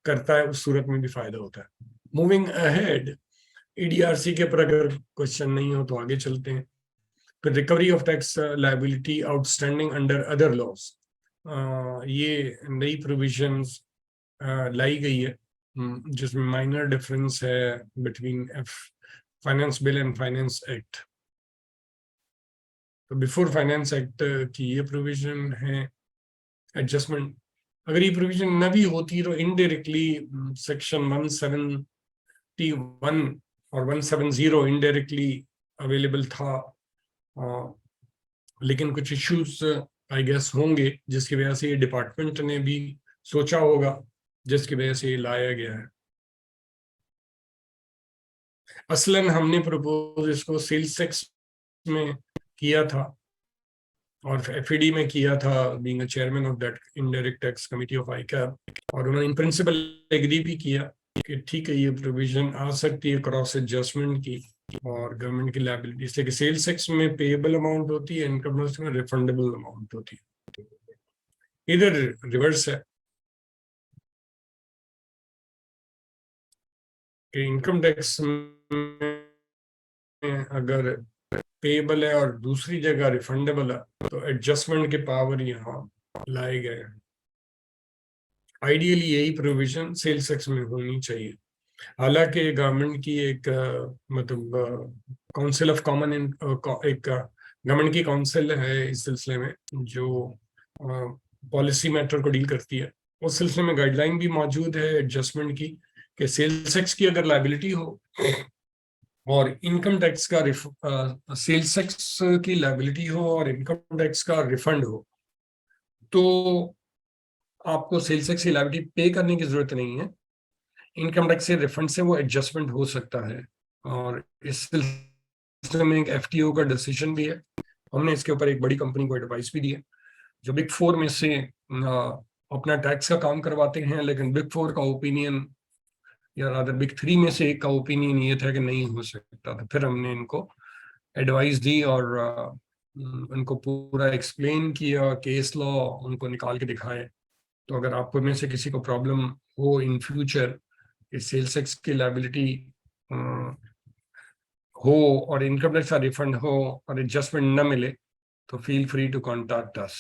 करता है उस सूरत में भी फायदा होता है। मूविंग अहेड, ईडीआरसी के पर अगर क्वेश्चन नहीं हो तो आगे चलते हैं। फिर recovery of tax liability outstanding under other laws, ये नई प्रोविजंस लाई गई है जिसमें माइनर डिफरेंस है between finance bill and finance act. तो बिफोर फाइनेंस एक्ट की ये प्रोविजन है एडजस्टमेंट। अगर ये प्रोविजन न भी होती तो इनडायरेक्टली सेक्शन 171 और 170 इनडायरेक्टली अवेलेबल था, लेकिन कुछ इश्यूज आई गेस होंगे जिसकी वजह से ये डिपार्टमेंट ने भी सोचा होगा, जिसकी वजह से ये लाया गया है। असलन हमने प्रपोज इसको सेल्स टैक्स में किया था और एफईडी में किया था, being a chairman of that indirect tax committee of ICAP, और उन्होंने इन प्रिंसिपल एग्री भी किया कि ठीक है ये प्रोविजन आ सकती है क्रॉस एडजस्टमेंट की और गवर्नमेंट की लायबिलिटी, इसलिए कि सेल्स टैक्स में पेएबल अमाउंट होती है, इनकम टैक्स में रिफंडेबल अमाउंट होती है। इधर रिवर्स है कि इनकम टैक्स में अगर पेएबल है और दूसरी जगह रिफंडेबल है तो एडजस्टमेंट के पावर यहाँ लाए गए हैं। आइडियली यही प्रोविजन सेल्स टैक्स में होनी चाहिए। हालांकि गवर्नमेंट की एक मतलब काउंसिल ऑफ कॉमन एक गवर्नमेंट की काउंसिल है इस सिलसिले में जो पॉलिसी मैटर को डील करती है, उस सिलसिले में गाइडलाइन भी मौजूद है एडजस्टमेंट की कि सेल्स टैक्स की अगर लायबिलिटी हो और इनकम टैक्स का सेल्स टैक्स की लायबिलिटी हो और इनकम टैक्स का रिफंड हो तो आपको सेल्स टैक्स की लायबिलिटी पे करने की जरूरत नहीं है, इनकम टैक्स से रिफंड से वो एडजस्टमेंट हो सकता है। और इस सिलसिले में एक एफटीओ का डिसीजन भी है, हमने इसके ऊपर एक बड़ी कंपनी को एडवाइस भी दी है जो बिग फोर में से अपना टैक्स का काम करवाते हैं, लेकिन बिग फोर का ओपिनियन या रादर बिग थ्री में से एक का ओपिनियन ये था कि नहीं हो सकता था। फिर हमने इनको एडवाइस दी और उनको पूरा एक्सप्लेन किया, केस लॉ उनको निकाल के दिखाए। तो अगर आपको में से किसी को प्रॉब्लम हो इन फ्यूचर कि सेल्स टैक्स की लायबिलिटी हो और इनकम टैक्स का रिफंड हो और एडजस्टमेंट न मिले तो feel free to contact us.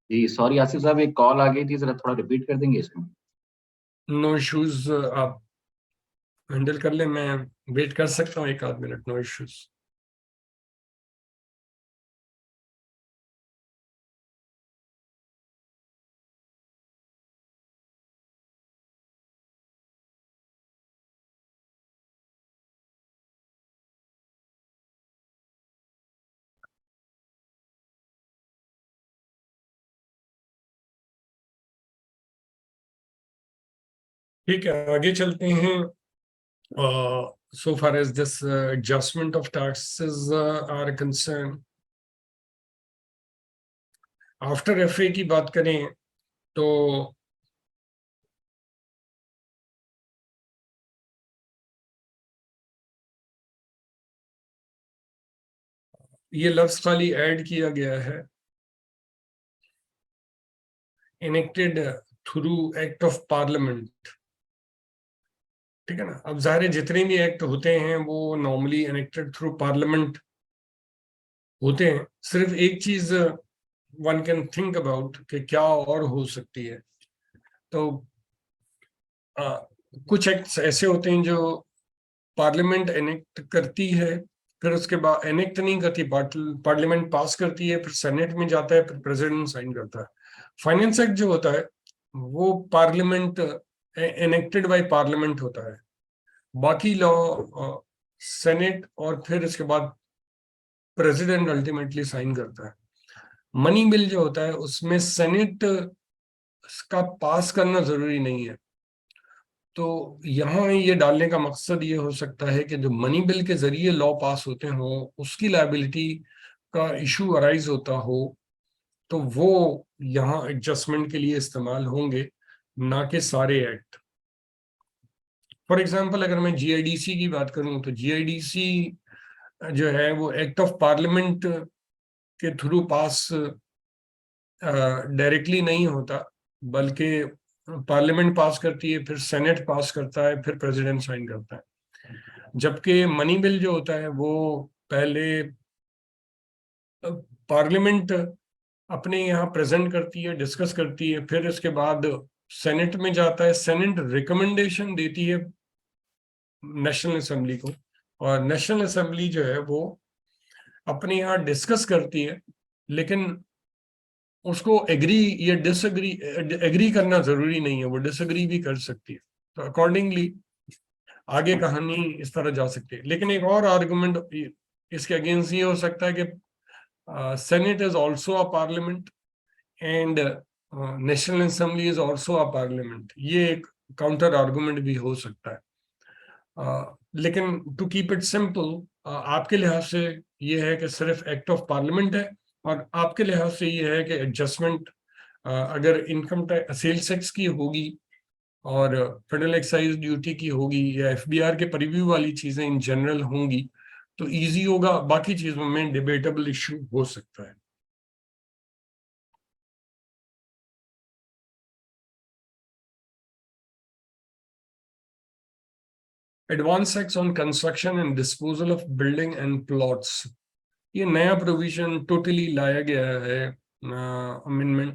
जी सॉरी आसिफ साहब, एक कॉल आ गई थी, जरा थोड़ा रिपीट कर देंगे इसको। नो इश्यूज, आप हैंडल कर ले, मैं वेट कर सकता हूँ एक आध मिनट, नो इश्यूज। ठीक है, आगे चलते हैं। So far as this adjustment of taxes are concerned, after FA की बात करें तो ये लफ्ज खाली ऐड किया गया है, enacted through act of parliament. ठीक है ना, अब जाहिर है जितने भी एक्ट होते हैं वो नॉर्मली इनेक्टेड थ्रू पार्लियामेंट होते हैं। सिर्फ एक चीज वन कैन थिंक अबाउट कि क्या और हो सकती है। तो कुछ एक्ट्स ऐसे होते हैं जो पार्लियामेंट एनेक्ट करती है, फिर उसके बाद एनेक्ट नहीं करती, पार्लियामेंट पास करती है, फिर सेनेट में जाता है, फिर प्रेसिडेंट साइन करता है। फाइनेंस एक्ट जो होता है वो पार्लियामेंट एनेक्टेड बाय पार्लियामेंट होता है, बाकी लॉ सेनेट और फिर इसके बाद प्रेसिडेंट अल्टीमेटली साइन करता है। मनी बिल जो होता है उसमें सेनेट का पास करना जरूरी नहीं है। तो यहाँ ये डालने का मकसद ये हो सकता है कि जो मनी बिल के जरिए लॉ पास होते हो उसकी लायबिलिटी का इशू अराइज होता हो तो वो यहाँ एडजस्टमेंट के लिए इस्तेमाल होंगे, ना कि सारे एक्ट। फॉर एग्जांपल अगर मैं जीआईडीसी की बात करूं तो जीआईडीसी जो है वो एक्ट ऑफ पार्लियामेंट के थ्रू पास डायरेक्टली नहीं होता, बल्कि पार्लियामेंट पास करती है, फिर सेनेट पास करता है, फिर प्रेसिडेंट साइन करता है। जबकि मनी बिल जो होता है वो पहले पार्लियामेंट अपने यहाँ प्रेजेंट करती है, डिस्कस करती है, फिर इसके बाद सेनेट में जाता है, सेनेट रिकमेंडेशन देती है नेशनल असेंबली को, और नेशनल असेंबली जो है वो अपने यहाँ डिस्कस करती है, लेकिन उसको एग्री या डिसएग्री, एग्री करना जरूरी नहीं है, वो डिसएग्री भी कर सकती है। तो अकॉर्डिंगली आगे कहानी इस तरह जा सकती है। लेकिन एक और आर्गुमेंट इसके अगेंस्ट ये हो सकता है कि senate is also a parliament and national assembly is also a parliament. ये एक काउंटर आर्गुमेंट भी हो सकता है। लेकिन टू कीप इट सिंपल, आपके लिहाज से ये है कि सिर्फ एक्ट ऑफ पार्लियामेंट है, और आपके लिहाज से ये है कि एडजस्टमेंट अगर इनकम टैक्स सेल्स टैक्स की होगी और फेडरल एक्साइज ड्यूटी की होगी या एफबीआर के परिव्यू वाली चीजें इन जनरल होंगी तो इजी होगा, बाकी चीजों में डिबेटेबल इश्यू हो सकता है। Advance tax on construction and disposal of building and plots, ये नया प्रोविजन टोटली लाया गया है अमेंडमेंट